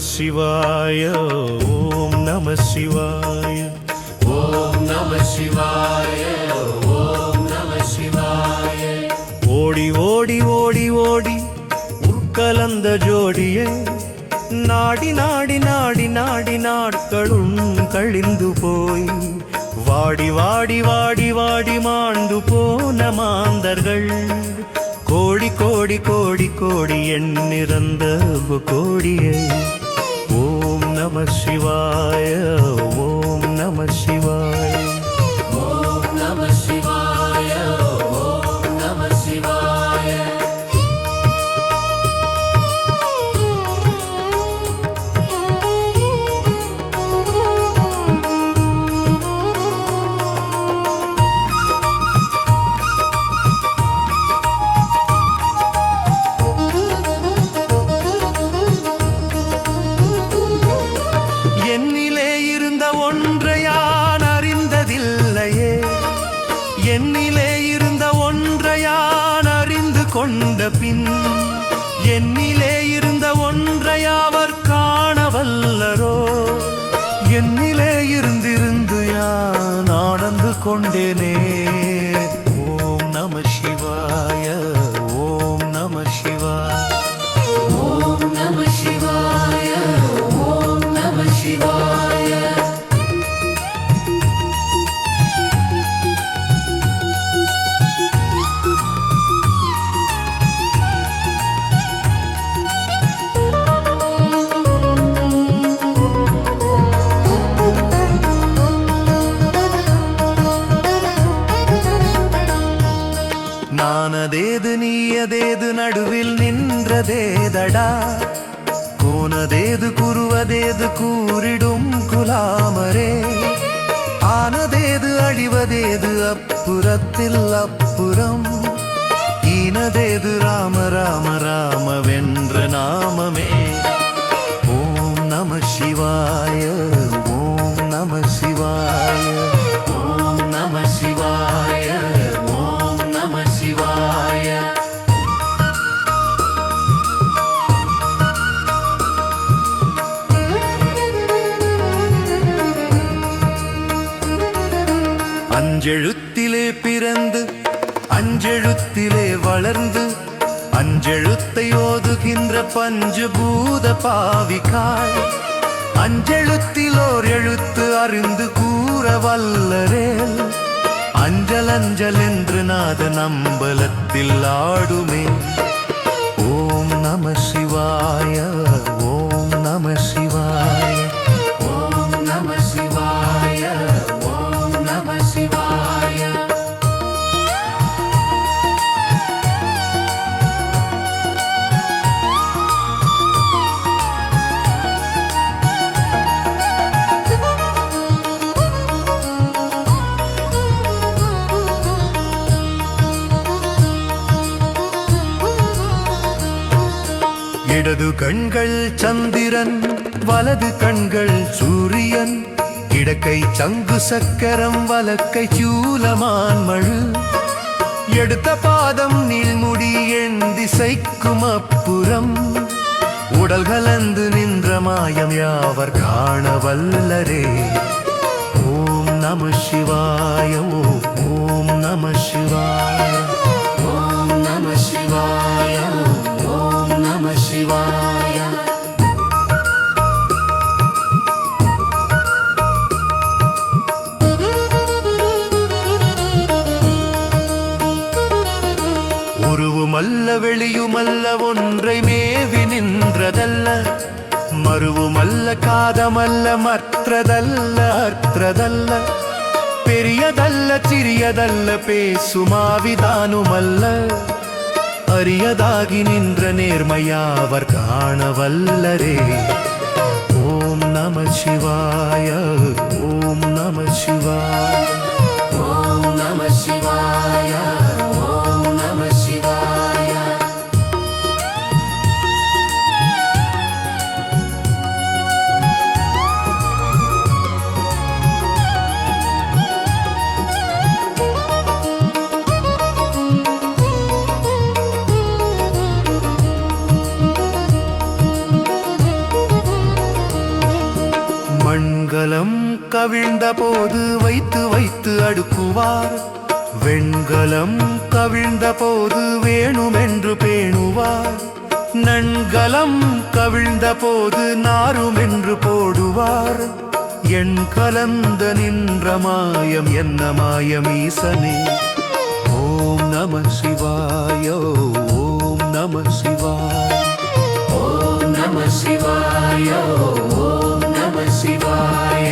சிவாய ஓம் நம சிவாய ஓம் நம சிவாய ஓம் நம சிவாய. ஓடி ஓடி ஓடி ஓடி உட்கலந்த ஜோடியே நாடி நாடி நாடி நாடி நாட்களும் கழிந்து போய் வாடி வாடி வாடி வாடி மாண்டு போன மாந்தர்கள் கோடி கோடி கோடி கோடி எண்ணிறந்த கோடியே ஓம் நம சிவாய ஓம் நம சிவாய ஓம் நம சிவாய ஓம் நம சிவாய. என்னிலே இருந்த ஒன்றை யான் அறிந்ததில்லையே என்னிலே இருந்த ஒன்றை யான் அறிந்து கொண்ட பின் என்னிலே இருந்த ஒன்றை அவர் காணவல்லரோ என்னிலே இருந்திருந்து யான் ஆனந்து கொண்டேனே ஓம் நம சிவாய ஓம் நம சிவாய ஓம் நம சிவாய ஓம் நம சிவாய. நானதேது நீயதேது நடுவில் நின்றதேதடா கோனதேது குருவதேது கூறிடும் குலாமரே ஆனதேது அழிவதேது அப்புறத்தில் அப்புறம் ஈனதேது ராம ராம ராம வென்ற நாமமே ஓம் நம சிவாய ஓம் நம சிவாய ஓம் நம சிவாய ஓம் நம சிவாய. அஞ்செழுத்திலே பிறந்து அஞ்செழுத்திலே வளர்ந்து அஞ்செழுத்தை ஓதுகின்ற பஞ்சபூத பாவிக்காய் அஞ்செழுத்திலோர் எழுத்து அறிந்து கூற வல்லரேல் அஞ்சல் அஞ்சல் என்று நாத நம்பலத்தில் ஆடுமே ஓம் நம சிவாய ஓம் நம சிவாய ஓம் நம சிவாய ஓம் நம சிவாய. இடது கண்கள் சந்திரன் வலது கண்கள் சூரியன் இடக்கை சங்கு சக்கரம் வலக்கை சூலமான் மழு எடுத்த பாதம் நீள்முடி எண் திசைக்கும் அப்புறம் உடல் கலந்து நின்ற மாயம் யாவர் காண வல்லரே ஓம் நம சிவாய ஓம் நம சிவாய ஓம் நம சிவாய ஓம் நம சிவாய. உருவுமல்ல வெளியுமல்ல ஒன்றை மேவி நின்றதல்ல மறுவுமல்ல காதமல்ல மற்றதல்ல அற்றதல்ல பெரியதல்ல சிறியதல்ல பேசுமாவிதானுமல்ல அரியதாகி நின்ற நேர்மையாவர் காண வல்லரே ஓம் நம சிவாய ஓம் நம சிவாய ஓம் நம சிவாய ஓம் நம சிவாய. மண்கலம் கவிழ்ந்த போது வைத்து வைத்து அடுக்குவார். வெண்கலம் கவிழ்ந்த போது வேணுமென்று பேணுவார். நன்கலம் கவிழ்ந்த போது நாருமென்று போடுவார். எண் கலந்த நின்ற மாயம் என்ன மாயம் ஈசனே. ஓம் நம சிவாய ஓம் நம சிவாய ஓம் நம சிவாய ஓம் நம சிவாய.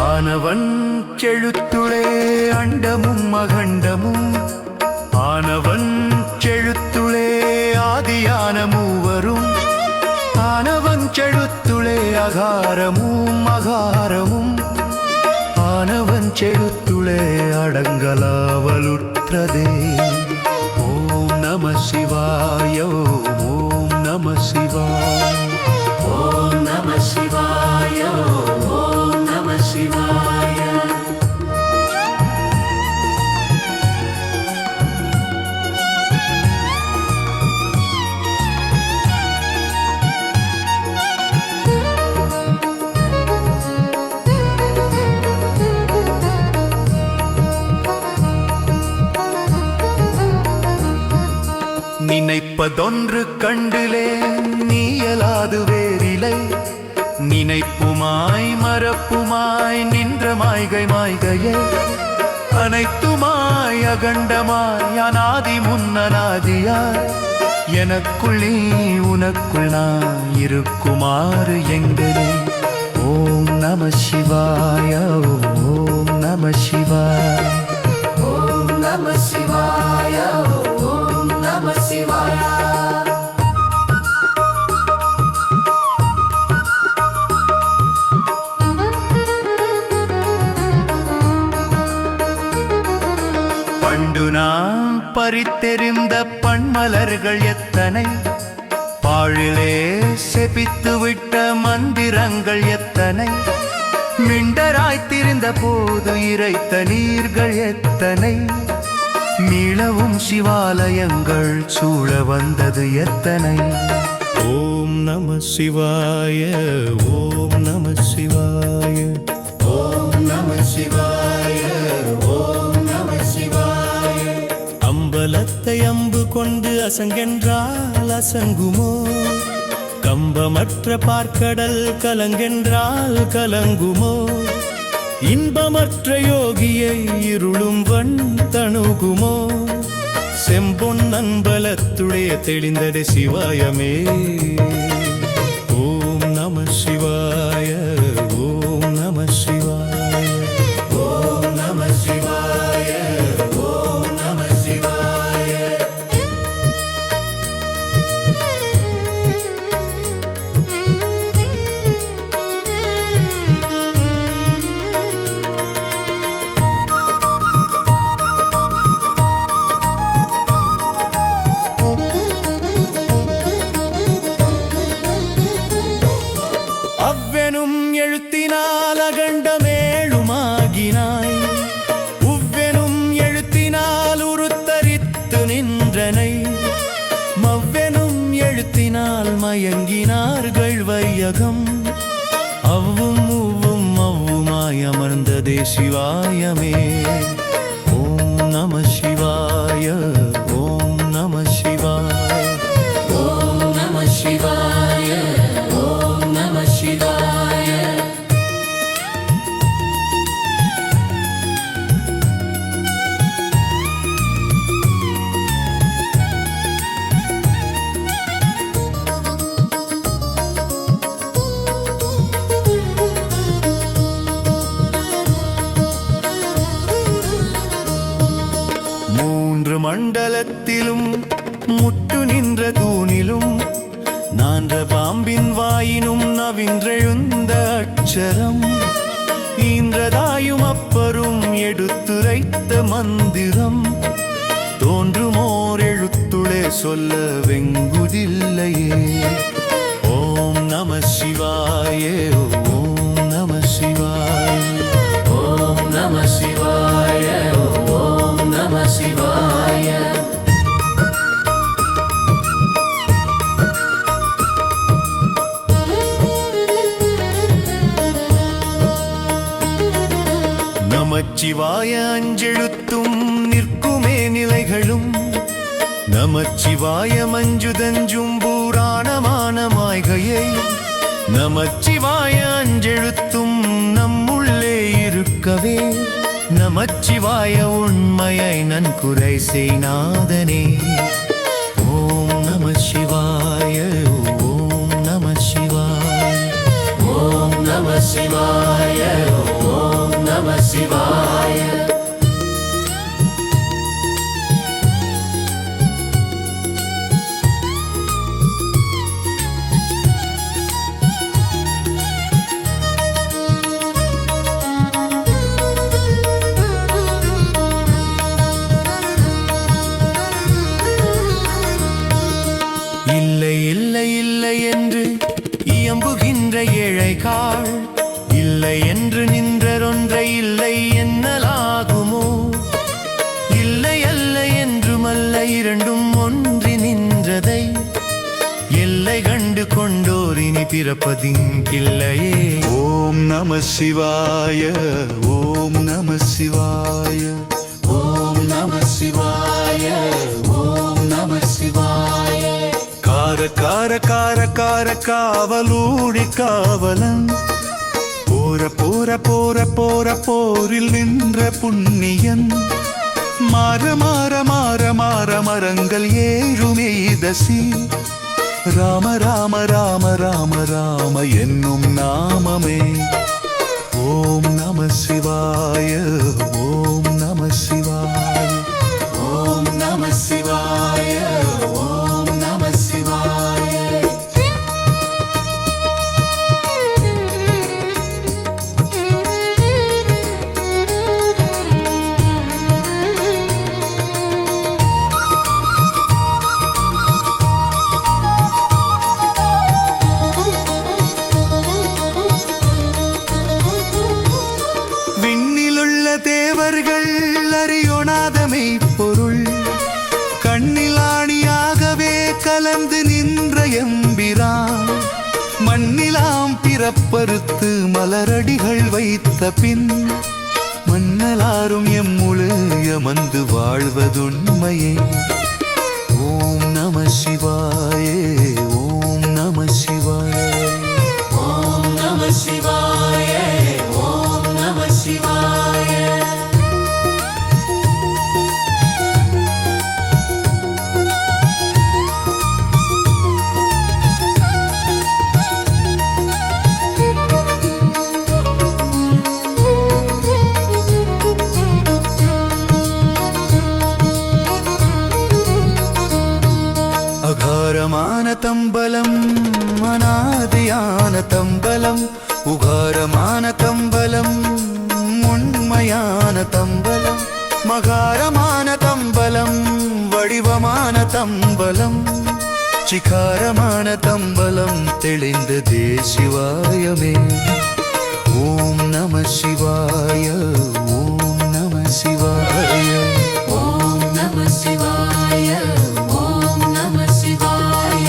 ஆனவன் செழுத்துளே அண்டமும் அகண்டமும். ஆனவன் செழுத்துளே ஆதியான மூவரும். ஆனவன் செழுத்துளே அகாரமும் அகாரமும். ஆனவன் செழுத்துளே அடங்கலாவலுற்றதே. ஓம் நம சிவாய ஓம் நம சிவாய ஓம் நம சிவாய ஓம் நம சிவாய. நினைப்பதொன்று கண்டிலே நீயலாது வேறிலை. நினைப்புமாய் மறப்புமாய் நின்ற மாய்கை மாய்கையே. அனைத்துமாய் அகண்டமாய் அநாதி முன்னநாதியாய். எனக்குள் நீ உனக்குள் நான் இருக்குமாறு எங்களே. ஓம் நம சிவாய ஓம் நம சிவாய ஓம் நம சிவாய ஓம் நம சிவாய. பண்டு நாம் பறித்தெறிந்த பண்மலர்கள் எத்தனை. பாழிலே செபித்து விட்ட மந்திரங்கள் எத்தனை. மிண்டராய் திரிந்த போது இறைத்த நீர்கள் எத்தனை. மீளவும் சிவாலயங்கள் சூழ வந்தது எத்தனை. ஓம் நம சிவாய ஓம் நம சிவாய ஓம் நம சிவாய ஓம் நம சிவாய. அம்பலத்தை அம்பு கொண்டு அசங்கென்றால் அசங்குமோ. கம்பமற்ற பார்க்கடல் கலங்கென்றால் கலங்குமோ. இன்பமற்ற யோகியை இருளும் வன் தணுகுமோ. செம்பொன் அன்பலத்துடைய தெளிந்தது சிவாயமே. ஓம் நம சிவாய ஓம் நம சிவாய ஓம் நம சிவாய ஓம் நம சிவாய. அவ்வெனும் எழுத்தினால் அகண்டமேழுமாகினாய். உவ்வெனும் எழுத்தினால் உருத்தரித்து நின்றனை. மவ்வெனும் எழுத்தினால் மயங்கினார்கள் வையகம். அவ்வும் உவ்வும் அவ்வுமாய் அமர்ந்ததே சிவாயமே. ஓம் நம சிவாய ஓம் நம சிவாய ஓம் நம சிவாய ஓம் நம சிவாய. மூன்று மண்டலத்திலும் முட்டு நின்ற தூணிலும். நான்ற பாம்பின் வாயினும் நவின்றெழுந்த அட்சரம். ஈன்றதாயும் அப்பரும் எடுத்துரைத்த மந்திரம். தோன்றுமோர் எழுத்துளே சொல்ல வெங்குதில்லையே. ஓம் நம சிவாய ஓம் நம சிவாய ஓம் நம சிவாய ஓம் நிலைகளும் நமச்சிவாய மஞ்சுதஞ்சும் பூராணமான மாய்கையை நமச்சிவாய அஞ்செழுத்தும் நம்முள்ளே இருக்கவே நமச்சிவாய உண்மையை நன்குரை செய்நாதனே. ஓம் நம சிவாய ஓம் நம சிவாய ஓம் நம சிவாய ஓம் நம சிவாய இல்லை இல்லை இல்லை என்று இயம்புகின்ற ஏழைகாள் இல்லை என்று நின்றொன்றை இல்லை என்னலாகுமோ? இல்லை அல்ல என்றுமல்ல இரண்டும் ஒன்றி நின்றதை எல்லை கண்டு கொண்டோர் இனி பிறப்பதில்லையே. ஓம் நம சிவாய ஓம் நம சிவாய ஓம் நம சிவாய ஓம் நம சிவாய கார கார கார கார காவலூடி காவலன் போர போர போர போர போரில் நின்ற புண்ணியன் மாற மாற மாற மாற மரங்கள் ஏழுமெய்தசி ராம ராம ராம ராம ராம என்னும் நாமமே. ஓம் நம சிவாய ஓம் நம சிவாய ஓம் நம சிவாய ஓம் நம சிவாய விண்ணிலுள்ள தேவர்கள் அறியொணாதமை பொருள் கண்ணிலாணியாகவே கலந்து நின்ற எம்பிரான் மண்ணிலாம் பிறப்பறுத்து மலரடிகள் வைத்த பின் மன்னலாரும் எம்முழு அமர்ந்து வாழ்வதுண்மையே. ஓம் நம சிவாய ஓம் நம சிவாய ஓம் நம சிவாய ஓம் நம சிவாய அகாரமான தம்பலம் அநாதியான தம்பலம் உகாரமான தம்பலம் உண்மையான தம்பலம் மகாரமான தம்பலம் வடிவமான தம்பலம் சிகாரமான தம்பலம் தெளிந்ததே சிவாயமே. ஓம் நம சிவாய ஓம் நம சிவாய ஓம் நம சிவாய ஓம் நம சிவாய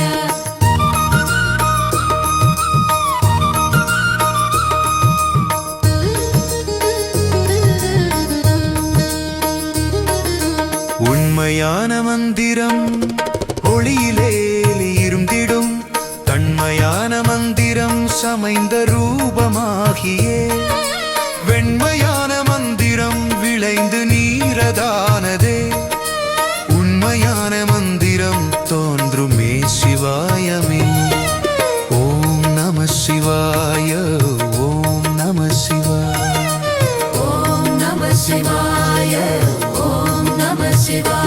உண்மையான மந்திரம் ஒளியிலே இருந்திடும் தன்மையான மந்திரம் சமைந்த ரூபமாகியே வெண்மையான மந்திரம் விளைந்து நீரதானதே உண்மையான மந்திரம் தோன்றுமே சிவாயமே. ஓம் நம சிவாய ஓம் நம சிவாய ஓம் நம சிவாய ஓம் நம சிவாய